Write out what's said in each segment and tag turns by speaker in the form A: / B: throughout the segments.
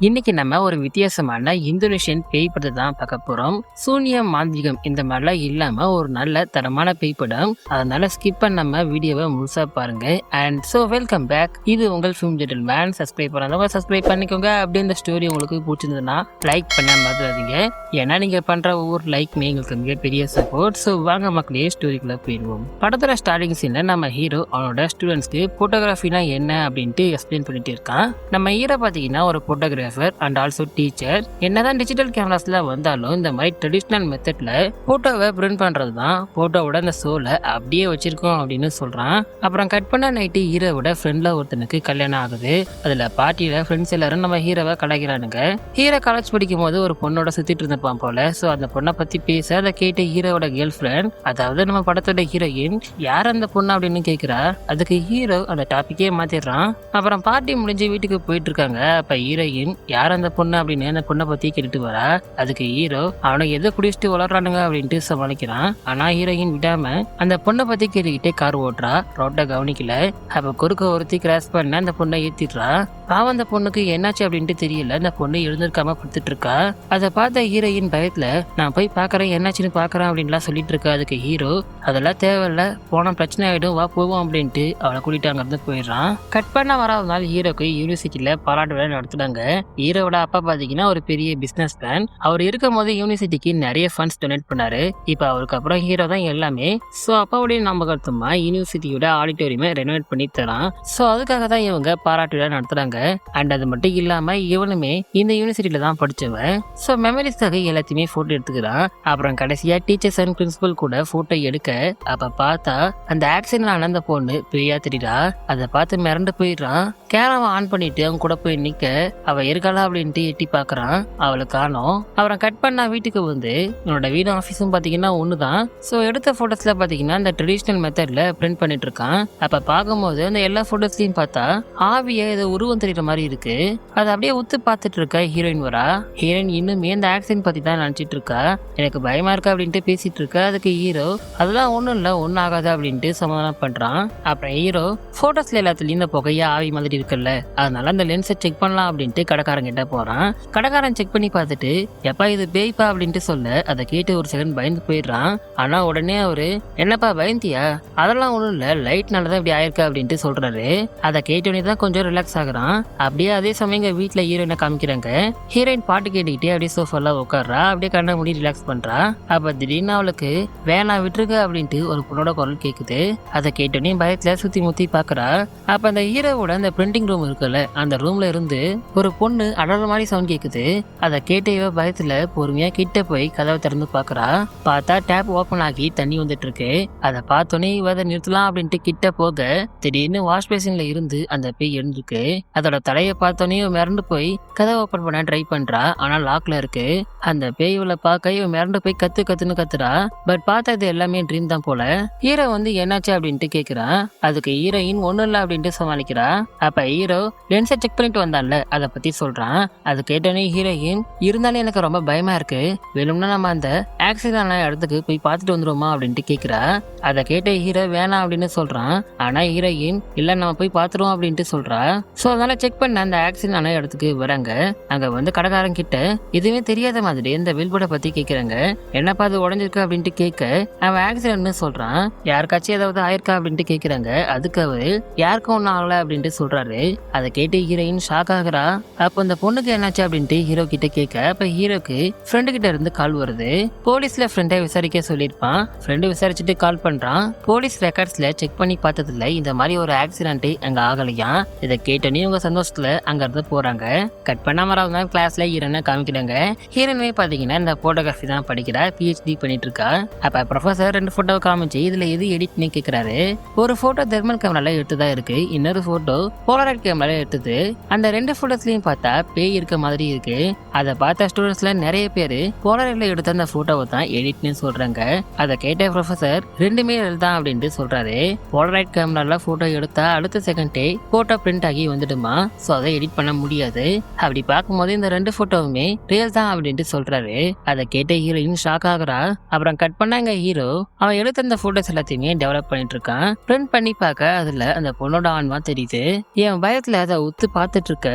A: இன்னைக்கு நம்ம ஒரு வித்தியாசமான இந்தோனேஷியன் பேய் படத்தை தான் பார்க்க போறோம். சூனியம், மாந்திரிகம் இந்த மாதிரிலாம் இல்லாம ஒரு நல்ல தரமான பேய் படம். அதனால ஸ்கிப் பண்ணாம வீடியோவை முழுசா பாருங்க. And so welcome back. இது உங்கள் ஃபிலிம் ஜென்டில்மேன். சப்ஸ்கிரைப் பண்ணாதவங்க சப்ஸ்கிரைப் பண்ணிக்கோங்க. அப்படியே இந்த ஸ்டோரி உங்களுக்கு பிடிச்சிருந்ததுன்னா லைக் பண்ண மறந்துடாதீங்க. ஏன்னா நீங்க பண்ற ஒவ்வொரு லைக்மே எங்களுக்கு மிகப்பெரிய சப்போர்ட். ஸோ வாங்க மக்களே ஸ்டோரிக்குள்ள போயிடுவோம். படத்துல ஸ்டார்டிங் சீன்ல நம்ம ஹீரோ அவனோட ஸ்டூடெண்ட்ஸ்க்கு போட்டோகிராஃபினா என்ன அப்படின்ட்டு எக்ஸ்பிளைன் பண்ணிட்டு இருக்கான். நம்ம ஹீரோ பாத்தீங்கன்னா ஒரு போட்டோகிராஃபர் அண்ட் ஆல்சோ டீச்சர். என்னதான் டிஜிட்டல் கேமராஸ்ல வந்தாலும் இந்த மாதிரி ட்ரெடிஷ்னல் மெத்தட்ல போட்டோவை பிரிண்ட் பண்றது தான் போட்டோவோட அந்த சோலை அப்படியே வச்சிருக்கோம் அப்படின்னு சொல்றான். அப்புறம் கட் பண்ண நைட்டு ஹீரோவோட ஃப்ரெண்ட்ல ஒருத்தனுக்கு கல்யாணம் ஆகுது. அதுல பார்ட்டியில ஃப்ரெண்ட்ஸ் எல்லாரும் நம்ம ஹீரோவை கலாய்க்கிறானுங்க. ஹீரோ காலேஜ் படிக்கும் போது ஒரு பொண்ணோட சுத்திட்டு இருந்திருப்பான் போல. சோ அந்த பொண்ணை பத்தி பேச அதை கேட்டு ஹீரோவோட கேர்ள் ஃப்ரெண்ட், அதாவது நம்ம படத்தோட ஹீரோயின், யார் அந்த பொண்ணு அப்படின்னு கேக்குறா. அதுக்கு ஹீரோ அந்த டாபிக்கே மாத்திடுறான். அப்புறம் பார்ட்டி முடிஞ்சு வீட்டுக்கு போயிட்டு இருக்காங்க. அப்ப ஹீரோயின் யார் அந்த பொண்ணு அப்படின்னு அந்த பொண்ணை பத்தி கேட்டுட்டு வரா. அதுக்கு ஹீரோ அவனை எதை குடிச்சிட்டு வளர்றானுங்க அப்படின்ட்டு சமாளிக்கிறான். ஆனா ஹீரோயின் விடாம அந்த பொண்ணை பத்தி கேட்டுக்கிட்டே கார் ஓட்டுறா. ரோட்டை கவனிக்கல. அப்ப குறுக்க ஒருத்தி கிராஸ் பண்ண அந்த பொண்ணை ஏத்திடுறா. பாவம் அந்த பொண்ணுக்கு என்னாச்சு அப்படின்ட்டு தெரியல. அந்த பொண்ணு எழுந்திருக்காம படுத்துட்டு இருக்கா. அதை பார்த்த ஹீரோயின் பயத்துல நான் போய் பாக்குறேன், என்னாச்சுன்னு பாக்குறேன் அப்படின்லாம் சொல்லிட்டு இருக்கா. அதுக்கு ஹீரோ அதெல்லாம் தேவையில்ல, போன பிரச்சனை ஆயிடும், வா போவோம் அப்படின்ட்டு அவளை கூட்டிட்டு அங்க இருந்து போயிடுறான். கட் பண்ண வராத நாள் ஹீரோக்கு யூனிவர்சிட்டியில பாராட்டு விழா நடத்துனாங்க. ஹீரோவோட அப்பா பாத்தீங்கன்னா ஒரு பெரிய பிசினஸ் மேன். அவர் இருக்கும் போது யூனிவர்சிட்டிக்கு நிறைய ஃபண்ட்ஸ் டொனேட் பண்ணாரு. இப்ப அவருக்கு அப்புறம் ஹீரோ தான் எல்லாமே. சோ அப்பாவுடைய ஞாபகார்த்தமா யூனிவர்சிட்டியோட ஆடிட்டோரியமை ரெனோவேட் பண்ணி தரான். சோ அதுக்காக தான் இவங்க பாராட்டு விழா நடத்துறாங்க. அண்ட் அது மட்டும் இல்லாம இவனுமே இந்த யூனிவர்சிட்டியில தான் படிச்சவன். சோ மெமரிஸ்க்காக எல்லாத்தையுமே போட்டோ எடுத்துக்கிறான். அப்புறம் கடைசியா டீச்சர்ஸ் அண்ட் பிரின்சிபல் கூட போட்டோ எடுக்க அப்ப பார்த்தா அந்த ஆக்சிடென்ட் ஆன அந்த பொண்ணு பெரியா தெரியுறா. அதை பார்த்து மிரண்டு போயிடுறான். கேமராவை ஆன் பண்ணிட்டு அவங்க கூட போய் நிக்க அவ இருக்காளா அப்படின்ட்டு எட்டி பாக்குறான். அவளை காணோம். அப்புறம் கட் பண்ணா வீட்டுக்கு வந்து என்னோட வீடு ஆஃபீஸும் பாத்தீங்கன்னா ஒண்ணுதான். சோ எடுத்த போட்டோஸ்ல பாத்தீங்கன்னா இந்த ட்ரெடிஷனல் மெத்தட்ல பிரிண்ட் பண்ணிட்டு இருக்கான். அப்ப பார்க்கும்போது அந்த எல்லா போட்டோஸ்லயும் பார்த்தா ஆவிய ஏதோ உருவம் தெரியுற மாதிரி இருக்கு. அதை அப்படியே உத்து பார்த்துட்டு இருக்க ஹீரோயின் வரா. ஹீரோயின் இன்னுமே இந்த ஆக்சிடென்ட் பத்தி தான் நினைச்சிட்டு இருக்கா. எனக்கு பயமா இருக்கா அப்படின்ட்டு பேசிட்டு இருக்கா. அதுக்கு ஹீரோ அதெல்லாம் ஒண்ணும் இல்ல, ஒன்னும் ஆகாது அப்படின்ட்டு சமாதானம் பண்றான். அப்புறம் ஹீரோ போட்டோஸ்ல எல்லாத்துலயும் இந்த புகையா ஆவி மாதிரி இருக்குல்ல, அதனால அந்த லென்ஸை செக் பண்ணலாம் அப்படின்ட்டு கடைக்காரன் கிட்ட போறான். கடைக்காரன் செக் பண்ணி பார்த்துட்டு எப்பா இது பேய்ப்பா அப்படின்ட்டு சொல்ல அதை கேட்டு ஒரு செகண்ட் பயந்து போயிடுறான். ஆனா உடனே அவரு என்னப்பா பயந்தியா, அதெல்லாம் ஒண்ணும் இல்ல, லைட்னாலதான் இப்படி ஆயிருக்கா அப்படின்ட்டு சொல்றாரு. அதை கேட்டோடனே தான் கொஞ்சம் ரிலாக்ஸ் ஆகுறான். அப்படியே அதே சமயம் வீட்டுல ஹீரோயினை காமிக்கிறாங்க. ஹீரோயின் பாட்டு கேட்டுக்கிட்டே அப்படியே சோஃபால உட்காடுறா. அப்படியே கண்ண முடி ரிலாக்ஸ் பண்றா. அப்ப திடீர்னு அவளுக்கு வேணா விட்டுருக்க அப்படின்ட்டு ஒரு பொண்ணோட குரல் கேக்குது. அதை கேட்டோடனே பயத்துல சுத்தி முத்தி பாக்குறா. அப்ப அந்த ஹீரோவோட அந்த பிரிண்டிங் ரூம் இருக்குல்ல, அந்த ரூம்ல இருந்து ஒரு பொண்ணு அடற மாதிரி சவுண்ட் கேக்குது. அதை கேட்ட இவ பயத்துல பொறுமையா கிட்ட போய் கதவை திறந்து பாக்குறா. பார்த்தா டேப் ஓபன் ஆகி தண்ணி வந்துட்டு இருக்கு. அதை பார்த்தோன்னே இவ அதை நிறுத்தலாம் அப்படின்ட்டு கிட்ட போக திடீர்னு வாஷ் பேசின்ல இருந்து அந்த பேய் எழுந்திருக்கு. அதோட தலையை பார்த்தோன்னே இவ மிரண்டு போய் கதவை ஓபன் பண்ண ட்ரை பண்றா. ஆனா லாக்ல இருக்கு. அந்த பேய் இவளை பார்க்க இவ மிரண்டு போய் கத்துன்னு கத்துறா. பட் பார்த்தா இது எல்லாமே ட்ரீம் தான் போல. ஹீரோ வந்து என்னாச்சு அப்படின்ட்டு கேக்குறா. அதுக்கு ஹீரோயின் ஒண்ணும் இல்ல அப்படின்ட்டு சமாளிக்கிறா. அப்ப ஹீரோ லென்ஸை செக் பண்ணிட்டு வந்தான்ல, அதை பத்தி சொல்றான். அது கேட்டோன்னே ஹீரோயின் இருந்தாலும் எனக்கு ரொம்ப பயமா இருக்கு, வேணும்னா நம்ம அந்த ஆக்சிடென்ட் ஆன இடத்துக்கு போய் பார்த்துட்டு வந்துருவோமா அப்படின்ட்டு கேக்குறா. அதை கேட்ட ஹீரோ வேணாம் அப்படின்னு சொல்றான். ஆனா ஹீரோயின் இல்ல நம்ம போய் பார்த்துருவோம் அப்படின்ட்டு சொல்றா. சோ அதனால செக் பண்ண அந்த ஆக்சிடென்ட் ஆன இடத்துக்கு வராங்க. அங்க வந்து கடைக்காரன் கிட்ட எதுவுமே தெரியாத மாதிரி இந்த வில்போர்டை பத்தி கேக்குறாங்க. என்னப்பா அது உடஞ்சிருக்கு அப்படின்ட்டு கேட்க அவன் ஆக்சிடென்ட்னு சொல்றான். யாருக்காச்சும் ஏதாவது ஆயிருக்கா அப்படின்ட்டு கேக்குறாங்க. அதுக்கு அவரு யாருக்கும் ஒன்னும் ஆகல அப்படின்ட்டு சொல்றாரு. அதை கேட்டு ஹீரோயின் ஷாக் ஆகுறா. அப்ப அந்த பொண்ணுக்கு என்னாச்சு அப்படின்ட்டு ஹீரோ கிட்ட கேட்க அப்ப ஹீரோக்கு ஃப்ரெண்டு கிட்ட இருந்து கால் வருது. போலீஸ்ல ஃப்ரெண்டை விசாரிக்க சொல்லியிருப்பான். ஃப்ரெண்டு விசாரிச்சுட்டு கால் பண்றான். போலீஸ் ரெக்கார்ட்ஸ்ல செக் பண்ணி பார்த்ததுல இந்த மாதிரி ஒரு ஆக்சிடென்ட் அங்க ஆகலையா. இதை கேட்டோன்னே இவங்க சந்தோஷத்துல அங்க இருந்து போறாங்க. கட் பண்ணாம கிளாஸ்ல ஹீரோனை காமிக்கிறாங்க. ஹீரோனே பாத்தீங்கன்னா இந்த போட்டோகிராஃபி தான் படிக்கிறா, PhD பண்ணிட்டு இருக்கா. அப்ப ப்ரொஃபசர் 2 போட்டோ காமிச்சு இதுல எது எடிட்னு கேக்குறாரு. ஒரு போட்டோ தெர்மல் கேமரால எடுத்துதான் இருக்கு, இன்னொரு போட்டோ போலராய்ட் கேமரால எடுத்தது. அந்த 2 போட்டோஸ்லயும் பார்த்தா பேய் இருக்க மாதிரி இருக்கு. அதை பார்த்த ஸ்டூடெண்ட்ஸ்ல நிறைய பேரு போலராய்ட்ல எடுத்த அந்த போட்டோவை தான் எடிட்னு சொல்றாங்க. அதை கேட்ட ப்ரொஃபசர் ரெண்டுமே தான் அப்படின்ட்டு சொல்றாரு. போலராய்ட் கேமரால போட்டோ எடுத்தா அடுத்த செகண்டே போட்டோ பிரிண்ட் ஆகி வந்துடுமா. சோ அதை எடிட் பண்ண முடியாது. அப்படி பார்க்கும்போது இந்த 2 போட்டோவுமே ரியல் தான் அப்படின்ட்டு சொல்றாரு. அதை கேட்ட ஹீரோயின் ஷாக் ஆகுறா. அப்புறம் கட் பண்ணாங்க ஹீரோ அவன் எடுத்த அந்த போட்டோஸ் எல்லாத்தையுமே டெவலப் பண்ணிட்டு இருக்கான். பிரிண்ட் பண்ணி பார்க்க அதுல அந்த பொண்ணோட ஆன்மா தெரியுது. என் பயத்துல அதை உத்து பார்த்துட்டு இருக்க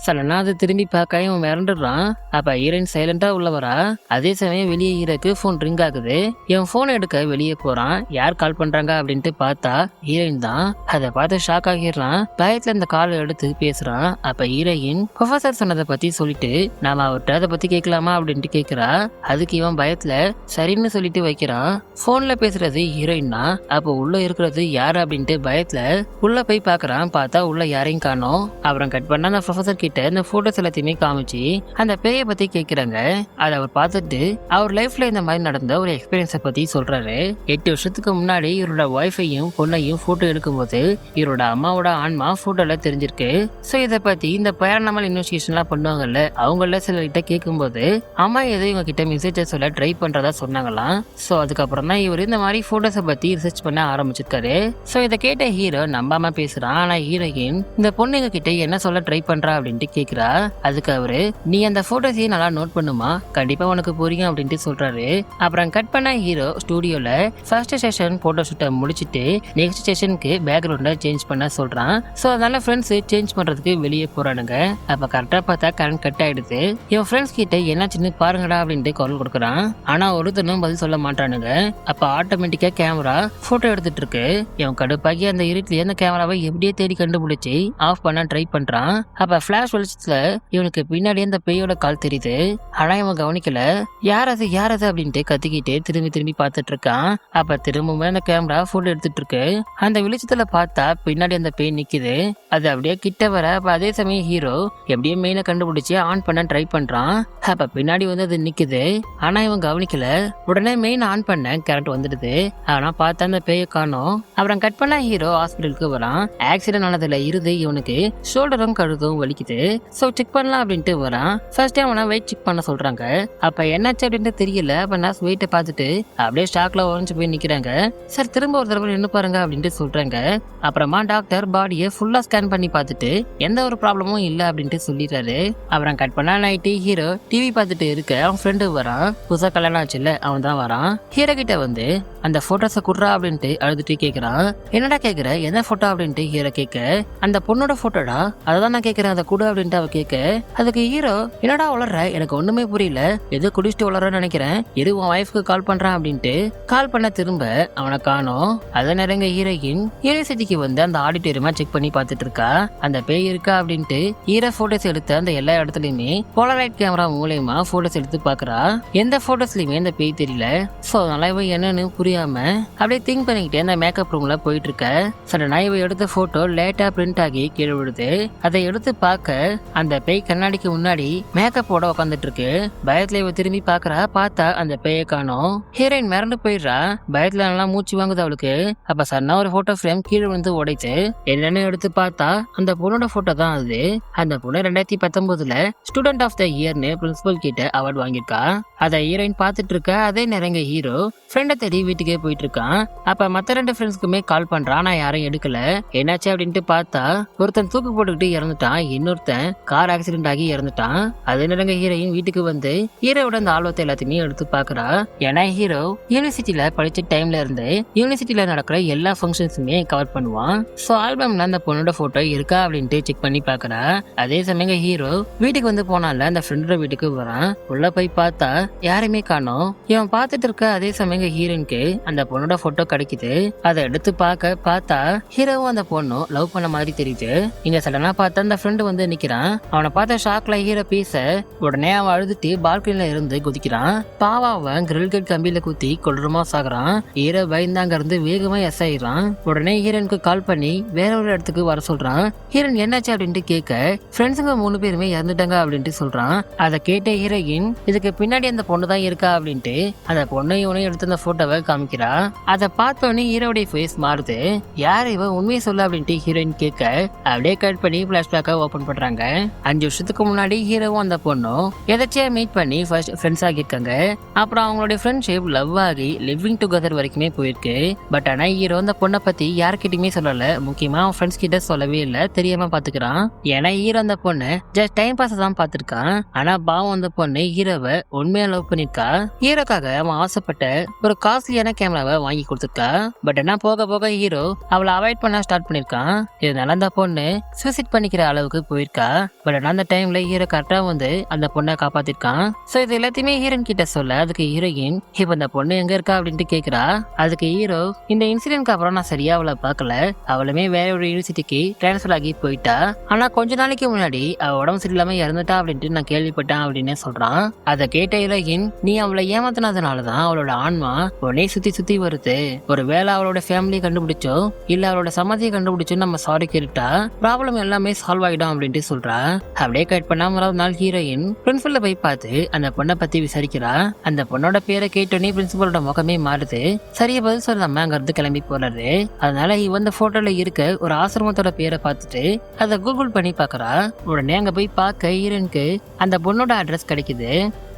A: சடனா ஆனா அது திரும்பி பார்க்க இவன் மிரண்டுறான். அப்ப ஹீரோயின் சைலண்டா உள்ள வரா. அதே சமயம் வெளியே ஹீரோக்கு போன் ரிங் ஆகுது. இவன் போன் எடுக்க வெளியே போறான். யார் கால் பண்றாங்க அப்படின்ட்டு பார்த்தா ஹீரோயின் தான். அதை பார்த்து ஷாக் ஆகிடுறான். பயத்துல இந்த கால் எடுத்து பேசுறான். அப்ப ஹீரோயின் ப்ரொஃபசர் சொன்னதை பத்தி சொல்லிட்டு நாம அவர்கிட்ட அதை பத்தி கேட்கலாமா அப்படின்ட்டு கேக்குறா. அதுக்கு இவன் பயத்துல சரின்னு சொல்லிட்டு வைக்கிறான். போன்ல பேசுறது ஹீரோயின் தான். அப்போ உள்ள இருக்கிறது யாரு அப்படின்ட்டு பயத்துல உள்ள போய் பாக்குறான். பார்த்தா உள்ள யாரையும் காணோம். அப்புறம் கட் பண்ண அந்த ப்ரொஃபசர் கிட்ட இந்த போட்டோஸ் எல்லாத்தையுமே காமிச்சு அந்த பேயை பத்தி கேக்குறாங்க. அதை அவர் பார்த்துட்டு அவர் லைஃப்ல இந்த மாதிரி நடந்த ஒரு எக்ஸ்பீரியன்ஸை பத்தி சொல்றாரு. 8 வருஷத்துக்கு முன்னாடி இவரோட ஒய்ஃபையும் பொண்ணையும் போட்டோ எடுக்கும்போது இவரோட அம்மாவோட ஆன்மா போட்டோல தெரிஞ்சிருக்கு. சோ இதை பத்தி இந்த பேரநார்மல் இன்வெஸ்டிகேஷன்லாம் பண்ணுவாங்கல்ல, அவங்கள சிலர்கிட்ட கேட்கும்போது அம்மா ஏதோ இவங்க கிட்ட மெசேஜை சொல்ல ட்ரை பண்றதா சொன்னாங்களாம். சோ அதுக்கப்புறம் தான் இவர் இந்த மாதிரி போட்டோஸை பத்தி ரிசர்ச் பண்ண ஆரம்பிச்சிருக்காரு. சோ இதை கேட்ட ஹீரோ நம்பாம பேசுறான். ஆனா ஹீரோயின் இந்த பொண்ணுங்க கிட்ட என்ன சொல்ல ட்ரை பண்றா அப்படின்ட்டு கேக்குறா. அதுக்கு அவரு நீ அந்த போட்டோஸையும் நல்லா நோட் பண்ணுமா, கண்டிப்பா உனக்கு புரியும் அப்படின்ட்டு சொல்றாரு. அப்புறம் கட் பண்ண ஹீரோ ஸ்டுடியோல ஃபர்ஸ்ட் செஷன் போட்டோ ஷூட்டை முடிச்சிட்டு நெக்ஸ்ட் செஷனுக்கு பேக்ரவுண்டை சேஞ்ச் பண்ண சொல்றான். சோ அதனால ஃப்ரெண்ட்ஸ் சேஞ்ச் பண்றதுக்கு வெளியே போறானுங்க. அப்ப கரெக்டா பார்த்தா கரண்ட் கட் ஆயிடுது. இவன் ஃப்ரெண்ட்ஸ் கிட்ட என்னாச்சுன்னு பாருங்கடா அப்படின்ட்டு கால் கொடுக்குறான். ஆனா ஒருத்தனும் பதில் சொல்ல மாட்டானுங்க. அப்ப ஆட்டோமேட்டிக்கா கேமரா போட்டோ எடுத்துட்டு இருக்கு. இவன் கடுப்பாக்கி அந்த இருட்டிலேயே அந்த கேமராவை எப்படியே தேடி கண்டுபிடிச்சு ஆஃப் பண்ண ட்ரை பண்றான். அப்ப பிளாஷ் வெளிச்சத்துல இவனுக்கு பின்னாடி அந்த பேயோட கால் தெரியுது. ஆனா இவன் கவனிக்கல. யார் அது அப்படின்ட்டு கத்திக்கிட்டு திரும்பி திரும்பி பார்த்துட்டு இருக்கான். அப்ப திரும்பவும் அந்த கேமரா போட்டோ எடுத்துட்டு இருக்கு. அந்த வெளிச்சத்துல பார்த்தா பின்னாடி அந்த பேய் நிக்குது. அது அப்படியே கிட்ட வர. அப்ப அதே சமயம் ஹீரோ எப்படியே மெயினை கண்டுபிடிச்சு ஆன் பண்ண ட்ரை பண்றான். அப்ப பின்னாடி வந்து அது நிக்குது. ஆனா இவன் கவனிக்கல. உடனே மெயின் ஆன் பண்ண கரண்ட் வந்துடுது. ஆனா பார்த்தா அந்த பேயை காணோம். அப்புறம் கட் பண்ண ஹீரோ ஹாஸ்பிட்டலுக்கு வரான். ஆக்சிடென்ட் ஆனதுல இருந்து இவனுக்கு ஷோல்டரும் கழுத்தும் வலிக்குது. சோ செக் பண்ணலாம் அப்படின்ட்டு வரான். ஃபர்ஸ்ட் அவனை வெயிட் செக் பண்ண சொல்றாங்க. அப்ப என்னாச்சு அப்படின்ட்டு தெரியல. அப்ப நர்ஸ் வெயிட்டை பார்த்துட்டு அப்படியே ஷாக்ல உறைஞ்சு போய் நிக்கிறாங்க. சார் திரும்ப ஒரு தடவை நின்று பாருங்க அப்படின்ட்டு சொல்றாங்க. அப்புறமா டாக்டர் பாடியை ஃபுல்லா ஸ்கேன் பண்ணி பார்த்துட்டு எந்த ஒரு ப்ராப்ளமும் இல்ல அப்படின்ட்டு சொல்லிடுறாரு. அப்புறம் கட் பண்ணா நைட்டு ஹீரோ டிவி பார்த்துட்டு இருக்க அவன் ஃப்ரெண்டு வரான். புதுசா கல்யாணம் ஆச்சுல்ல, அவன் தான் வரான். ஹீரோ கிட்ட வந்து அந்த போட்டோஸை குடுறா அப்படின்ட்டு அழுதுட்டு கேக்குறான். என்னடா கேக்குற, எந்த போட்டோ அப்படின்ட்டு ஹீரோ கேட்க, அந்த பொண்ணோட போட்டோடா, அதான் நான் கேக்குறேன், அதை குடு அப்படின்ட்டு அவ கேட்க. அதுக்கு ஹீரோ என்னடா உளர்ற, எனக்கு ஒண்ணுமே புரியல, எது குடிச்சிட்டு உளறன்னு நினைக்கிறேன், எது உன் ஒய்ஃப்க்கு கால் பண்றான் அப்படின்ட்டு கால் பண்ண திரும்ப அவனை காணோம். அதை நிறைய ஹீரோயின் யூனிவர்சிட்டிக்கு வந்து அந்த ஆடிட்டோரியமா செக் பண்ணி பார்த்துட்டு இருக்கா. அந்த பேய் இருக்கா அப்படின்ட்டு ஹீரோ போட்டோஸ் எடுத்த அந்த எல்லா இடத்துலயுமே போலரைட் கேமரா மூலமா போட்டோஸ் எடுத்து பாக்குறா. எந்த போட்டோஸ்லயுமே அந்த பேய் தெரியல. சோ அதனால இவ என்னன்னு புரியாம அப்படியே திங்க் பண்ணிக்கிட்டே அந்த மேக்கப் ரூம்ல போயிட்டு இருக்க. சடனா இவ எடுத்த போட்டோ லேட்டா பிரிண்ட் ஆகி கீழே விடுது. அதை எடுத்து பார்க்க அந்த பேய் கண்ணாடிக்கு முன்னாடி மேக்கப்போட உட்காந்துட்டு இருக்கு. பயத்துல இவ திரும்பி பாக்குறா. பார்த்தா அந்த பேயை காணோம். ஹீரோயின் மிரண்டு போயிடுறா. பயத்துல நல்லா மூச்சு வாங்குது அவளுக்கு. அப்ப சன்னா ஒரு போட்டோ ஃப்ரேம் கீழே வந்து உடைச்சு என்னன்னு எடுத்து பார்த்தா அந்த பொண்ணோட போட்டோ தான் அது. அந்த பொண்ணு 2019 ஸ்டூடெண்ட் ஆஃப் த இயர்னு பிரின்சிபல் கிட்ட அவார்டு வாங்கியிருக்கா. அதை ஹீரோயின் பார்த்துட்டு இருக்க. அதே நிறைய ஹீரோ ஃப்ரெண்டை தேடி வீட்டுக்கே போயிட்டு இருக்கான். அப்ப மத்த 2 ஃப்ரெண்ட்ஸ்க்குமே கால் பண்றான். நான் யாரும் எடுக்கல. என்னாச்சு அப்படின்ட்டு பார்த்தா ஒருத்தன் தூக்கு போட்டுக்கிட்டு இறந்துட்டான். இன்னொருத்தன் கார் ஆக்சிடென்ட் ஆகி இறந்துட்டான். அதே நேரங்க ஹீரோயின் வீட்டுக்கு வந்து ஹீரோட அந்த ஆல்பத்தை எல்லாத்தையுமே எடுத்து பாக்குறா. ஏன்னா ஹீரோ யூனிவர்சிட்டியில படிச்ச டைம்ல இருந்து யூனிவர்சிட்டியில நடக்கிற எல்லா ஃபங்க்ஷன்ஸுமே கவர் பண்ணுவான். சோ ஆல்பம்ல அந்த பொண்ணோட போட்டோ இருக்கா அப்படின்ட்டு செக் பண்ணி பாக்குறா. அதே சமயம் ஹீரோ வீட்டுக்கு வந்து போனால அந்த ஃப்ரெண்டோட வீட்டுக்கு வரான். உள்ள போய் பார்த்தா யாருமே காணோம். இவன் பார்த்துட்டு இருக்க அதே சமயம் ஹீரோயினுக்கு அந்த பொண்ணோட போட்டோ கிடைக்குது. அதை எடுத்து பார்த்தா ஹீரோவும் அந்த பொண்ணும் லவ் பண்ண மாதிரி தெரியுது. இங்க சடனா பார்த்தா அந்த ஃப்ரெண்டு வந்து நிக்கிறான். அவனை பார்த்த ஷாக்ல ஹீரோ பேச உடனே அவன் அழுதுட்டு பால்கனில இருந்து குதிக்கிறான். பாவா அவன் கிரில் கேட் கம்பியில குத்தி கொடூரமா சாகுறான். ஹீரோ பயந்தாங்க இருந்து வேகமா எஸ் ஆயிடுறான். உடனே ஹீரோனுக்கு கால் பண்ணி வேற ஒரு இடத்துக்கு வர சொல்றான். ஹீரோன் என்னாச்சு அப்படின்ட்டு கேட்க ஃப்ரெண்ட்ஸுங்க 3 பேருமே இறந்துட்டாங்க அப்படின்ட்டு சொல்றான். அதை கேட்ட ஹீரோயின் இதுக்கு பின்னாடி அந்த பொண்ணு தான் இருக்கா அப்படின்ட்டு அந்த பொண்ணு இவனையும் எடுத்து அந்த போட்டோவை காமிக்கிறா. அதை பார்த்தோன்னே ஹீரோடைய ஃபேஸ் மாறுது. யார் இவ உண்மையை சொல்ல அப்படின்ட்டு ஹீரோயின் கேட்க அப்படியே கட் பண்ணி பிளாஷ்பேக்கை ஓபன் பண்றாங்க. 5 வருஷத்துக்கு முன்னாடி ஹீரோவும் அந்த பொண்ணும் எதாச்சியா மீட் பண்ணி ஃபர்ஸ்ட் ஃப்ரெண்ட்ஸ் ஆகியிருக்காங்க. அப்புறம் அவங்களுடைய ஃப்ரெண்ட்ஷிப் லவ் ஆகி லிவிங் டுகெதர் வரைக்குமே போயிருக்கு. பட் ஆனா ஹீரோ அந்த பொண்ணை பத்தி யார்கிட்டயுமே சொல்லல. முக்கியமா அவன் ஃப்ரெண்ட்ஸ் கிட்ட சொல்லவே இல்ல, தெரியாம பாத்துக்கிறான். ஏன்னா ஹீரோ அந்த பொண்ணு ஜஸ்ட் டைம் பாஸ் தான் பாத்துருக்கான். ஆனா பாவம் அந்த பொண்ணு ஹீரோவை உண்மையா லவ் பண்ணிருக்கா. ஹீரோக்காக அவன் ஆசைப்பட்ட ஒரு காஸ்ட்லியான கேமராவை வாங்கி கொடுத்துருக்கா. பட் என்ன போக போக ஹீரோ அவளை அவாய்ட் பண்ண ஸ்டார்ட் பண்ணிருக்கான். இதனால அந்த பொண்ணு சூசைட் பண்ணிக்கிற அளவுக்கு போயிருக்கா. பட் ஆனா அந்த டைம்ல ஹீரோ கரெக்டா வந்து அந்த பொண்ணை காப்பாத்திருக்கான். சோ இது எல்லாத்தையுமே ஹீரோயின் கிட்ட சொல்ல அதுக்கு ஹீரோயின் இப்ப அந்த பொண்ணு எங்க இருக்கா அப்படின்ட்டு கேக்குறா. அதுக்கு ஹீரோ இந்த இன்சிடென்ட்க்கு அப்புறம் நான் சரியா அவளை பார்க்கல, அவளுமே வேற ஒரு யூனிவர்சிட்டிக்கு டிரான்ஸ்பர் ஆகி போயிட்டா. ஆனா கொஞ்ச நாளைக்கு முன்னாடி அவ உடம்பு சரியில்லாம இறந்துட்டா அப்படின்ட்டு நான் கேள்விப்பட்டேன் அப்படின்னு சொல்றான். அதை கேட்ட ஹீரோயின் நீ அவளை ஏமாத்தினதுனாலதான் அவளோட ஆன்மா உடனே சுத்தி சுத்தி வருது, ஒரு வேளை அவளோட ஃபேமிலியை கண்டுபிடிச்சோ இல்ல அவளோட சமாதியை கண்டுபிடிச்சோ நம்ம சாரி கேட்டுட்டா ப்ராப்ளம் எல்லாமே சால்வ் ஆகிடும் அப்படின்ட்டு சொல்றா. அப்படியே கட் பண்ணா மறாவது நாள் ஹீரோயின் பிரின்சிபல்ல போய் பார்த்து அந்த பொண்ணை பத்தி விசாரிக்கிறா. அந்த பொண்ணோட பேரை கேட்டோன்னே பிரின்சிபலோட முகமே மாறுது. சரியா பதில் சொல்லாம அங்க இருந்து கிளம்பி போறாரு. அதனால இவந்த போட்டோல இருக்க ஒரு ஆசிரமத்தோட பேரை பார்த்துட்டு அதை கூகுள் பண்ணி பாக்குறா. உடனே அங்க போய் பார்க்க ஹீரோயினுக்கு அந்த பொண்ணோட அட்ரஸ் கிடைக்குது.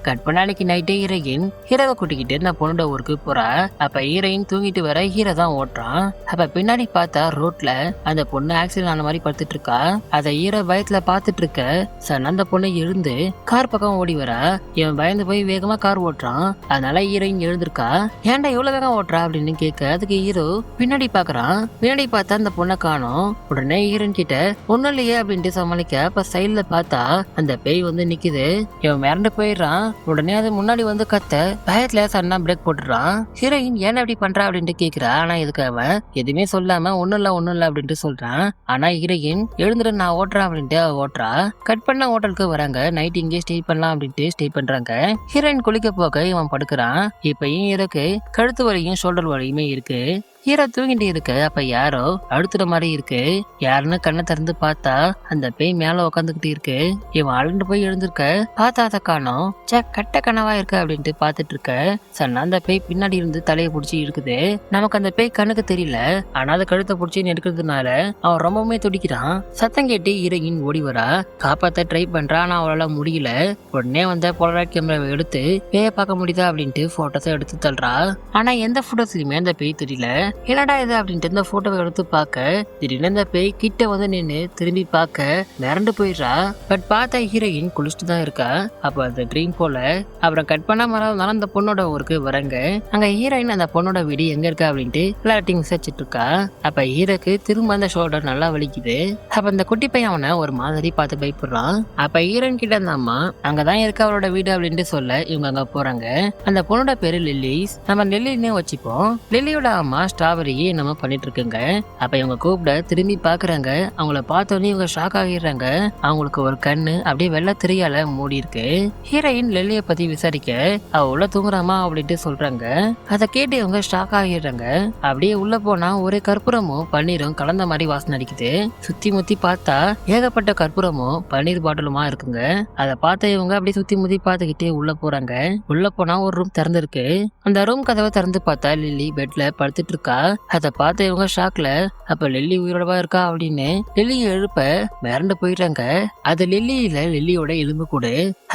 A: கட் பண்ண அன்னைக்கு நைட்டே ஹீரோயின் ஹீரோவை கூட்டிக்கிட்டு நான் பொண்ணோட ஊருக்கு போறா. அப்ப ஹீரோயின் தூங்கிட்டு வர ஹீரோ தான் ஓட்டுறான். அப்ப பின்னாடி பார்த்தா ரோட்ல அந்த பொண்ணு ஆக்சிடென்ட் ஆன மாதிரி படுத்துட்டு இருக்கா. அதை ஹீரோ பயத்துல பாத்துட்டு இருக்க சன் அந்த பொண்ணு எழுந்து கார் பக்கம் ஓடி வர இவன் பயந்து போய் வேகமா கார் ஓட்டுறான். அதனால ஹீரோயின் எழுந்திருக்கா. ஏன்டா இவ்வளவு வேகம் ஓட்டுறா அப்படின்னு கேட்க அதுக்கு ஹீரோ பின்னாடி பாக்குறான். பின்னாடி பார்த்தா அந்த பொண்ணை காணோம். உடனே ஹீரோயின் கிட்ட ஒன்னும் இல்லையே அப்படின்ட்டு சமாளிக்க அப்ப சைட்ல பார்த்தா அந்த பேய் வந்து நிக்குது. இவன் மிரண்டு போயிடுறான். உடனே அது முன்னாடி வந்து கத்த பயத்துல சன்னா பிரேக் போட்டுறான். ஹீரோயின் ஏன் அப்படி பண்றா அப்படின்ட்டு கேக்குறா. ஆனா இதுக்கு அவன் எதுவுமே சொல்லாம ஒண்ணும் இல்ல அப்படின்ட்டு சொல்றான். ஆனா ஹீரோயின் எழுந்துட்டு நான் ஓட்டுறேன் அப்படின்ட்டு அவ ஓட்டுறா. கட் பண்ண ஹோட்டலுக்கு வராங்க. நைட் இங்கே ஸ்டே பண்ணலாம் அப்படின்ட்டு ஸ்டே பண்றாங்க. ஹீரோயின் குளிக்க போக இவன் படுக்கிறான். இப்பயும் இருக்கு கழுத்து வலியும் ஷோல்டர் வலியுமே இருக்கு. ஹீரோ தூங்கிட்டு இருக்கு. அப்ப யாரோ அழுத்துற மாதிரி இருக்கு. யாருன்னு கண்ணை திறந்து பார்த்தா அந்த பேய் மேல உட்காந்துக்கிட்டு இருக்கு. இவன் அழுண்டு போய் எழுந்திருக்க பார்த்தா அதை காணோம். கட்ட கனவா இருக்கு அப்படின்ட்டு பாத்துட்டு இருக்க சன்னா அந்த பேய் பின்னாடி இருந்து தலையை பிடிச்சி இருக்குது. நமக்கு அந்த பேய் கண்ணுக்கு தெரியல, ஆனா அதை கழுத்தை பிடிச்சி எடுக்கிறதுனால அவன் ரொம்பவுமே துடிக்கிறான். சத்தம் கேட்டு ஹீரோயின் ஓடி வரா. காப்பாத்த ட்ரை பண்றா. ஆனா அவளால முடியல. உடனே வந்த போலராய்ட் கேமராவை எடுத்து பேய பார்க்க முடியுதா அப்படின்ட்டு போட்டோஸை எடுத்து தள்ளுறா. ஆனா எந்த போட்டோஸ்லயுமே அந்த பேய் தெரியல. என்னடா இது அப்படின்ட்டு இந்த போட்டோவை எடுத்து பார்க்க திடீர்னு இந்த பேய் கிட்ட வந்து நின்று திரும்பி பார்க்க மிரண்டு போயிடுறா. பட் பார்த்தா ஹீரோயின் குளிச்சுட்டு தான் இருக்கா. அப்ப அந்த ட்ரீம் போல அப்புறம் கட் பண்ணா மறந்தாலும் அந்த பொண்ணோட ஊருக்கு வரங்க. அங்க ஹீரோயின் அந்த பொண்ணோட வீடு எங்க இருக்கா அப்படின்ட்டு எல்லாத்தையும் விசாரிச்சுட்டு இருக்கா. அப்ப ஹீரோக்கு திரும்ப அந்த ஷோல்டர் நல்லா வலிக்குது. அப்ப அந்த குட்டி பையன் அவனை ஒரு மாதிரி பார்த்து பயப்படுறான். அப்ப ஹீரோயின் கிட்ட அந்த அம்மா அங்கதான் இருக்க அவளோட வீடு அப்படின்ட்டு சொல்ல இவங்க அங்க போறாங்க. அந்த பொண்ணோட பேரு லில்லிஸ். நம்ம லில்லினே வச்சுப்போம். லில்லியோட அம்மா ஸ்ட்ராபெரியே நம்ம பண்ணிட்டு இருக்குங்க. அப்ப இவங்க கூப்பிட திரும்பி பாக்குறாங்க. அவங்கள பார்த்தோன்னே இவங்க ஷாக் ஆகிடுறாங்க. அவங்களுக்கு ஒரு கண்ணு அப்படியே வெள்ளை திரையால மூடி இருக்கு. ஹீரோயின் லில்லிய பத்தி விசாரிக்க அவ உள்ள தூங்குறாமா அப்படின்ட்டு சொல்றாங்க. அதை கேட்டு இவங்க ஷாக் ஆகிடுறாங்க. அப்படியே உள்ள போனா ஒரே கற்பூரமும் பன்னீரும் கலந்த மாதிரி வாசனை அடிக்குது. சுத்தி முத்தி பார்த்தா ஏகப்பட்ட கற்பூரமும் பன்னீர் பாட்டிலுமா இருக்குங்க. அதை பார்த்த இவங்க அப்படியே சுத்தி முத்தி பார்த்துக்கிட்டே உள்ள போறாங்க. உள்ள போனா ஒரு ரூம் திறந்திருக்கு. அந்த ரூம் கதவை திறந்து பார்த்தா லில்லி பெட்ல படுத்துட்டு இருக்கா. அதை பார்த்த இவங்க ஷாக்ல அப்ப லில்லி உயிரோடவா இருக்கா அப்படின்னு லில்லி எழுப்ப மிரண்டு போயிடுறாங்க. அது லில்லி இல்ல, லில்லியோட எலும்பு கூட.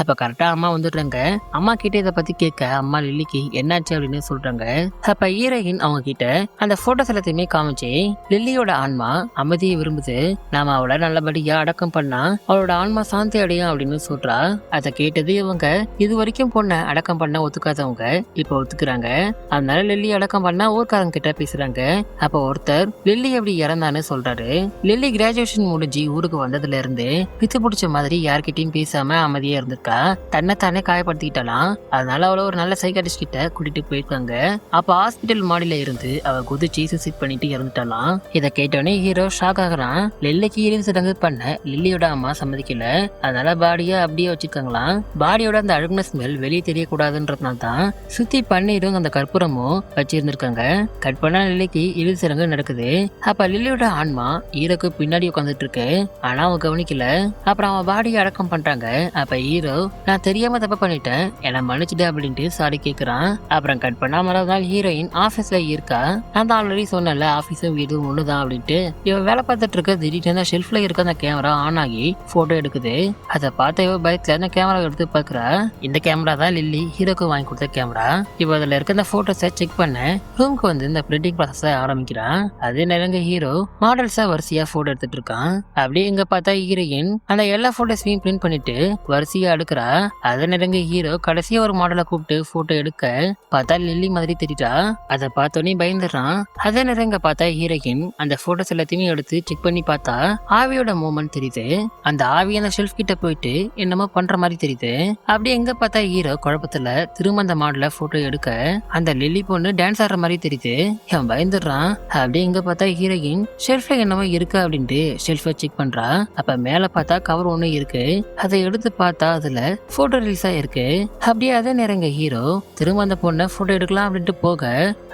A: அப்ப கரெக்டா அம்மா வந்துடுறாங்க. அம்மா கிட்ட இதை பத்தி கேட்க அம்மா லில்லிக்கு என்னாச்சு அப்படின்னு சொல்றாங்க. அப்ப ஹீரோயின் அவங்க கிட்ட அந்த போட்டோஸ் எல்லாத்தையுமே காமிச்சு லில்லியோட ஆன்மா அமைதியை விரும்புது, நாம அவளை நல்லபடியா அடக்கம் பண்ணா அவளோட ஆன்மா சாந்தி அடையும் அப்படின்னு சொல்றா. அதை கேட்டது இவங்க இது வரைக்கும் பொண்ணை அடக்கம் பண்ண ஒத்துக்காதவங்க இப்ப ஒத்துக்குறாங்க. அதனால லில்லி அடக்கம் பண்ணா ஊர்க்காரங்க கிட்ட பேசுறாங்க. அப்ப ஒருத்தர் லில்லி எப்படி இறந்தான்னு சொல்றாரு. லில்லி கிராஜுவேஷன் முடிஞ்சு ஊருக்கு வந்ததுல இருந்து பித்து பிடிச்ச மாதிரி யார்கிட்டயும் பேசாம அமைதியா இருந்திருக்கா. தன்னை தானே காயப்படுத்திக்கிட்டாலாம். அதனால அவளை ஒரு நல்ல சைக்காட்டிஸ்ட் கிட்ட கூட்டிட்டு போயிருக்காங்க. அப்ப ஹாஸ்பிட்டல் மாடியில இருந்து அவ குதிச்சு சூசைட் பண்ணிட்டு இறந்துட்டாலாம். இதை கேட்டோடனே ஹீரோ ஷாக் ஆகுறான். லில்லிக்கு இறுதி சடங்கு பண்ண லில்லியோட அம்மா சம்மதிக்கல. அதனால பாடியா அப்படியே வச்சிருக்காங்களாம். பாடியோட அந்த அழுகுன ஸ்மெல் வெளியே தெரியக்கூடாதுன்றதுனால தான் சுத்தி பன்னீரும் அந்த கற்பூரமும் வச்சிருந்திருக்காங்க. கட் பண்ண லில்லிக்கு இறுதி சடங்கு நடக்குது. அப்ப லில்லியோட ஆன்மா ஹீரோக்கு பின்னாடி உட்காந்துட்டு இருக்கு. ஆனா அவன் கவனிக்கல. அப்புறம் அவன் பாடியை அடக்கம் பண்றாங்க. அப்ப ஹீரோ நான் தெரியாம தப்பு பண்ணிட்டேன், என்ன மன்னிச்சுட்டு அப்படின்ட்டு சாரி கேக்குறான். அப்புறம் கட் பண்ணா மறுநாள் நாள் ஹீரோயின் ஆபீஸ்ல இருக்கா. நான் தான் ஆல்ரெடி சொன்னல ஆபீஸும் வீடும் ஒண்ணுதான் அப்படின்ட்டு. இவன் வேலை பார்த்துட்டு இருக்க திடீர்னு ஷெல்ஃப்ல இருக்க அந்த கேமரா ஆன் ஆகி போட்டோ எடுக்குது. அதை பார்த்த இவ பயத்துல அந்த கேமரா எடுத்து பாக்குறா. இந்த கேமரா தான் லில்லி ஹீரோக்கு வாங்கி கொடுத்த கேமரா. இவ அதுல இருக்க அந்த போட்டோஸை செக் பண்ண ரூம்க்கு வந்து இந்த பிரிண்டிங் ப்ராசஸ ஆரம்பிக்கிறான். அதே நேரங்க ஹீரோ மாடல்ஸா வரிசையா போட்டோ எடுத்துட்டு இருக்கான். அப்படியே இங்க பார்த்தா ஹீரோயின் அந்த எல்லா போட்டோஸையும் பிரிண்ட் பண்ணிட்டு வரிசையா எடுக்கிறா. அதே நேரங்க ஹீரோ கடைசியா ஒரு மாடலை கூப்பிட்டு போட்டோ எடுக்க பார்த்தா லில்லி மாதிரி தெரியுதா. அதை பார்த்தோன்னே பயந்துடுறான். அதே நேரம் இங்க பார்த்தா ஹீரோயின் அந்த போட்டோஸ் எல்லாத்தையுமே எடுத்து செக் பண்ணி பார்த்தா ஆவியோட மூமெண்ட் தெரியுது. அந்த ஆவி அந்த ஷெல்ஃப் கிட்ட போயிட்டு என்னமோ பண்ற மாதிரி தெரியுது. அப்படி எங்க பார்த்தா ஹீரோ குழப்பத்துல திரும்ப அந்த மாடல போட்டோ எடுக்க அந்த லில்லி பொண்ணு டான்ஸ் ஆடுற மாதிரி தெரியுது. அவன் பயந்துடுறான். அப்படியே எங்க பார்த்தா ஹீரோயின் ஷெல்ஃப்ல என்னமோ இருக்கு அப்படின்ட்டு ஷெல்ஃபை செக் பண்றா. அப்ப மேல பார்த்தா கவர் ஒண்ணு இருக்கு. அதை எடுத்து பார்த்தா அதுல போட்டோ ரிலீஸ் ஆயிருக்கு. அப்படியே அதே நேரங்க ஹீரோ திரும்ப அந்த பொண்ணை போட்டோ எடுக்கலாம் அப்படின்ட்டு போக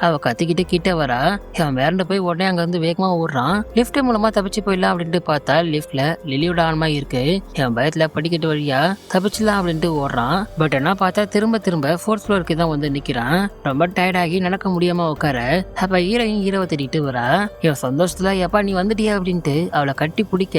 A: அவ கத்திக்கிட்டு கிட்ட வரா. அவன் வேறண்டு போய் உடனே அங்க வந்து வேகமா ஓடுறான். லிப்ட் மூலமா தப்பிச்சு போயிடலாம் அப்படின்ட்டு பார்த்தா லிப்ட்ல லில்லியோட ஆன்மா இருக்கு. என் பயத்துல படிக்கட்டு வழியா தப்பிச்சிடலாம் அப்படின்ட்டு ஓடுறான். பட் என்ன பார்த்தா திரும்ப திரும்ப 4th ஃப்ளோருக்கு தான் வந்து நிக்கிறான். ரொம்ப டயர்டாகி நடக்க முடியாம உட்கார அப்ப ஹீரோவை தேடிட்டு வரா. இவன் சந்தோஷத்துல எப்பா நீ வந்துட்டியா அப்படின்ட்டு அவளை கட்டி பிடிக்க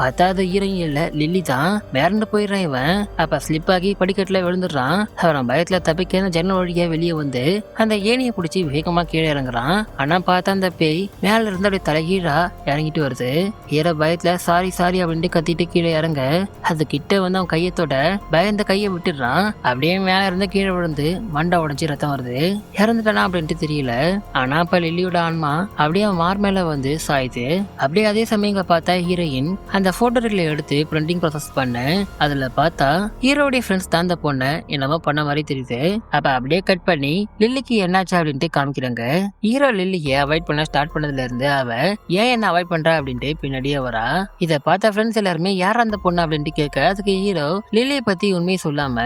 A: பார்த்தா அது ஹீரோயின் இல்ல லில்லி தான். வேறண்டு போயிடுறான் இவன். அப்ப ஸ்லிப் ஆகி படிக்கட்டுல விழுந்துடுறான். அவன் பயத்துல தப்பிக்க ஜன்னல் வழியா வெளியே வந்து அந்த ஏணியை பிடிச்சி வேகமா கீழே இறங்குறான். ஆனா பார்த்தா அந்த பேய் மேல இருந்து அப்படியே தலைகீழா இறங்கிட்டு வருது. ஹீரோ பயத்துல சாரி சாரி அப்படின்ட்டு கத்திட்டு கீழே இறங்க அது கிட்ட வந்து அவன் கையத்தோட பயந்த கையை விட்டுடுறான். அப்படியே மேல இருந்து கீழே விழுந்து மண்டை உடைஞ்சு ரத்தம் வருது. இறந்துட்டானா அப்படின்ட்டு தெரியல. ஆனா அப்ப லில்லியோட ஆன்மா அப்படியே அவன் மார் மேல வந்து சாயுது. அப்படியே அதே சமயம் பார்த்தா ஹீரோயின் அந்த போட்டோ ரில எடுத்து பிரிண்டிங் ப்ராசஸ் பண்ண அதுல பார்த்தா ஹீரோடைய ஃப்ரெண்ட்ஸ் தான் அந்த பொண்ணை என்னமோ பண்ண மாதிரி தெரியுது. அப்ப அப்படியே கட் பண்ணி லில்லிக்கு என்னாச்சு அப்படின்ட்டு காமிக்கிறாங்க. ஹீரோ லில்லியை அவாய்ட் பண்ண ஸ்டார்ட் பண்ணதுல இருந்து அவ ஏன் என்ன அவாய்ட் பண்றா அப்படின்ட்டு பின்னாடியே வரா. இதை பார்த்த ஃப்ரெண்ட்ஸ் எல்லாருமே யார் அந்த பொண்ணு அப்படின்ட்டு கேட்க அதுக்கு ஹீரோ லில்லியை பத்தி உண்மையை சொல்லாம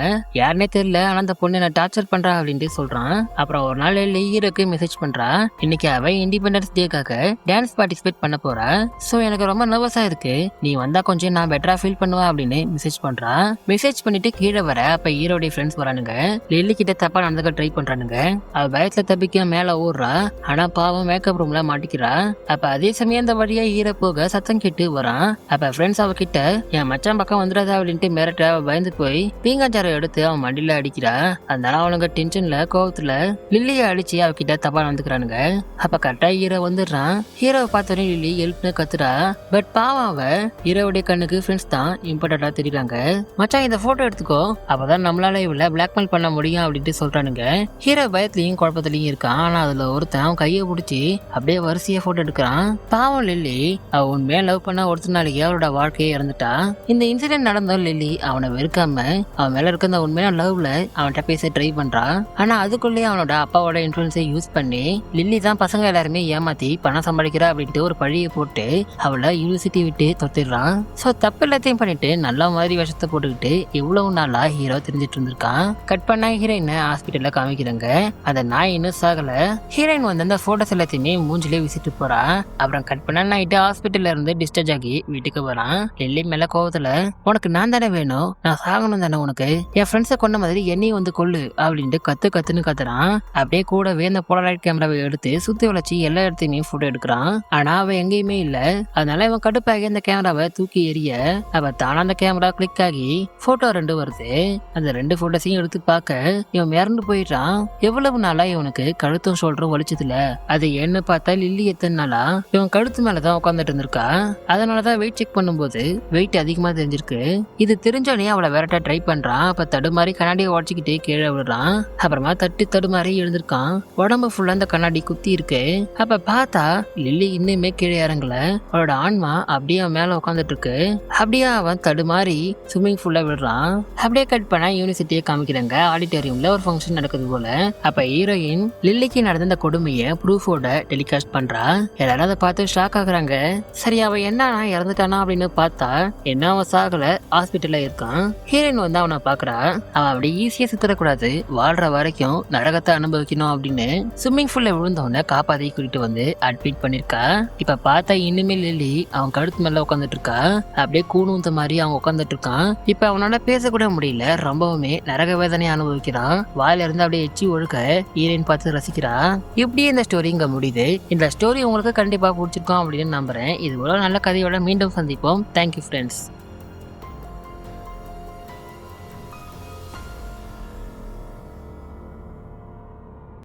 A: யாருன்னே தெரியல ஆனா அந்த பொண்ணு என்ன டார்ச்சர் பண்றா அப்படின்ட்டு சொல்றான். அப்புறம் ஒரு நாள் லில்லி ஹீரோக்கு மெசேஜ் பண்றா. இன்னைக்கு அவ இண்டிபெண்டன்ஸ் டேக்காக டான்ஸ் பார்ட்டிசிபேட் பண்ண போறா. சோ எனக்கு ரொம்ப நர்வஸா இருக்கு. நீ வந்தா கொஞ்சம் நான் பெட்டரா ஃபீல் பண்ணுவேன் அப்படின்னு மெசேஜ் பண்றா. மெசேஜ் பண்ணிட்டு கீழே வர அப்ப ஹீரோடைய ஃப்ரெண்ட்ஸ் வரானுங்க. லில்லி கிட்ட தப்பா நடந்துக்க ட்ரை பண்றானுங்க. அவ பயத்துல தப்பிக்க மேல ஓடுறா. ஆனா பாவம் மேக்கப் ரூம்ல மாட்டிக்கிறா. அப்ப அதே சமயம் அந்த வழியா ஹீரோ போக சத்தம் கேட்டு வரான். அப்ப ஃப்ரெண்ட்ஸ் அவகிட்ட என் மச்சான் பக்கம் வந்துடாதா அப்படின்ட்டு மிரட்ட பயந்து போய் பீங்காச்சாரம் எடுத்து அவன் மண்டியில அடிக்கிறா. அதனால அவனுங்க டென்ஷன்ல கோவத்துல லில்லியை அடிச்சு அவகிட்ட தப்பா நடந்துக்கிறானுங்க. அப்ப கரெக்டா ஹீரோ வந்துடுறான். ஹீரோவை பார்த்தோன்னே லில்லி ஹெல்ப்னு கத்துறா. பட் பாவம் அவ ஹீரோவுடைய கண்ணுக்கு ஃப்ரெண்ட்ஸ் தான் இம்பார்ட்டண்டா தெரியுறாங்க. மச்சான் இந்த போட்டோ எடுத்துக்கோ அப்பதான் நம்மளால இவளை பிளாக்மெயில் பண்ண முடியும் அப்படின்ட்டு சொல்றானுங்க. ஹீரோ பயத்திலையும் குழப்பத்திலையும் இருக்கான். ஆனா அதுல ஒருத்தன் கையை பிடிச்சி அப்படியே வரிசையா போட்டோ எடுக்கிறான். பாவம் லில்லி அவ உண்மையா லவ் பண்ண ஒருத்தனாலேயே அவளோட வாழ்க்கையை இறந்துட்டா. இந்த இன்சிடென்ட் நடந்தோம் லில்லி அவனை வெறுக்காம அவன் மேல இருக்க அந்த உண்மையான லவ்ல அவன்கிட்ட பேச ட்ரை பண்றான். ஆனா அதுக்குள்ளேயே அவனோட அப்பாவோட இன்ஃபுளுன்ஸை யூஸ் பண்ணி லில்லி தான் பசங்க எல்லாருமே ஏமாத்தி பணம் சம்பாதிக்கிறா அப்படின்ட்டு ஒரு பழியை போட்டு அவளை யூனிவர்சிட்டி விட்டு தொத்திடுறான். சோ தப்பு எல்லாத்தையும் பண்ணிட்டு நல்ல மாதிரி விஷத்தை போட்டுக்கிட்டு இவ்வளவு நாளா ஹீரோ தெரிஞ்சிட்டு இருந்திருக்கான். கட் பண்ணா ஹீரோயின் ஹாஸ்பிட்டல்ல காமிக்கிறாங்க. அந்த நாய் இன்னும் சாகல. ஹீரோயின் வந்து அந்த போட்டோஸ் எல்லாத்தையுமே மூஞ்சிலே விசிட்டு போறா. அப்புறம் கட் பண்ண நைட்டு ஹாஸ்பிட்டல்ல இருந்து டிஸ்சார்ஜ் ஆகி வீட்டுக்கு வரான். லில்லி மேல கோவத்துல உனக்கு நான் தானே வேணும், நான் சாகணும் தானே உனக்கு, என் ஃப்ரெண்ட்ஸை கொண்ட மாதிரி என்னையும் வந்து கொள்ளு அப்படின்ட்டு கத்துன்னு கத்துறான். அப்படியே கூடவே அந்த போலரைட் கேமராவை எடுத்து சுத்தி வளைச்சி எல்லா இடத்தையுமே போட்டோ எடுக்கிறான். ஆனா அவ எங்கேயுமே இல்ல. அதனால இவன் கடுப்பாகி அந்த கேமராவை தூக்கி எறிய அவ தானா அந்த கேமரா கிளிக் ஆகி போட்டோ 2 வருது. அந்த 2 போட்டோஸையும் எடுத்து பார்க்க இவன் மிரண்டு போயிடுறான். எவ்வளவு நாளா இவனுக்கு கழுத்தும் ஷோல்டரும் வலிச்சதுல அது என்ன பார்த்தா லில்லி எத்தனை நாளா இவன் கழுத்து மேலதான் உட்காந்துட்டு இருந்திருக்கா. அதனாலதான் வெயிட் செக் பண்ணும்போது வெயிட் அதிகமா தெரிஞ்சிருக்கு. இது தெரிஞ்சோடனே அவளை விரட்ட ட்ரை பண்றான். அப்ப தடுமாறி கண்ணாடியை உடச்சிக்கிட்டே கீழே விடுறான். அப்புறமா தடுமாறி எழுந்திருக்கான். உடம்பு ஃபுல்லா அந்த கண்ணாடி குத்தி இருக்கு. அப்ப பார்த்தா லில்லி இன்னுமே கீழே இறங்கல. அவளோட ஆன்மா அப்படியே அவன் மேல உட்காந்துட்டு இருக்கு. அப்படியே அவன் தடுமாறி ஸ்விம்மிங் ஃபுல்லா விடுறான். அப்படியே கட் பண்ண யூனிவர்சிட்டியை காமிக்கிறாங்க. ஆடிட்டோரியம்ல ஒரு ஃபங்க்ஷன் நடக்குது போல. அப்ப ஹீரோயின் லில்லிக்கு நடந்த அந்த கொடுமையை ப்ரூஃபோட டெலிகாஸ்ட் பண்றா. எல்லாரும் அதை பார்த்து ஷாக் ஆகுறாங்க. சரி அவன் என்ன இறந்துட்டானா அப்படின்னு பார்த்தா என்ன அவன் சாகல, ஹாஸ்பிட்டல்ல இருக்கான். ஹீரோயின் வந்து அவனை பாக்குறா. அவன் அப்படி ஈஸியா சுத்தரக்கூடாது, வாழ்ற வரைக்கும் நரகத்தை அனுபவிக்கணும் அப்படின்னு ஸ்விம்மிங் பூல்ல விழுந்தவன காப்பாத்தி கூட்டிட்டு வந்து அட்மிட் பண்ணிருக்கா. இப்ப பார்த்தா இன்னுமே லில்லி அவன் கழுத்து மேல உட்காந்துட்டு இருக்கா. அப்படியே கூணுந்த மாதிரி அவன் உட்காந்துட்டு இருக்கான். இப்ப அவனால பேசக்கூட முடியல. ரொம்பவுமே நரக வேதனை அனுபவிக்கிறான். வாயில இருந்து அப்படியே எச்சி ஒழுக்க ஹீரோயின் பார்த்து ரசிக்கிறா. இப்படியே இந்த ஸ்டோரி இங்க முடியுது. இந்த ஸ்டோரி உங்களுக்கு கண்டிப்பா பிடிச்சிருக்கும் அப்படின்னு நம்புறேன். இது போல நல்ல கதையோட மீண்டும் சந்திப்போம். Thank you friends.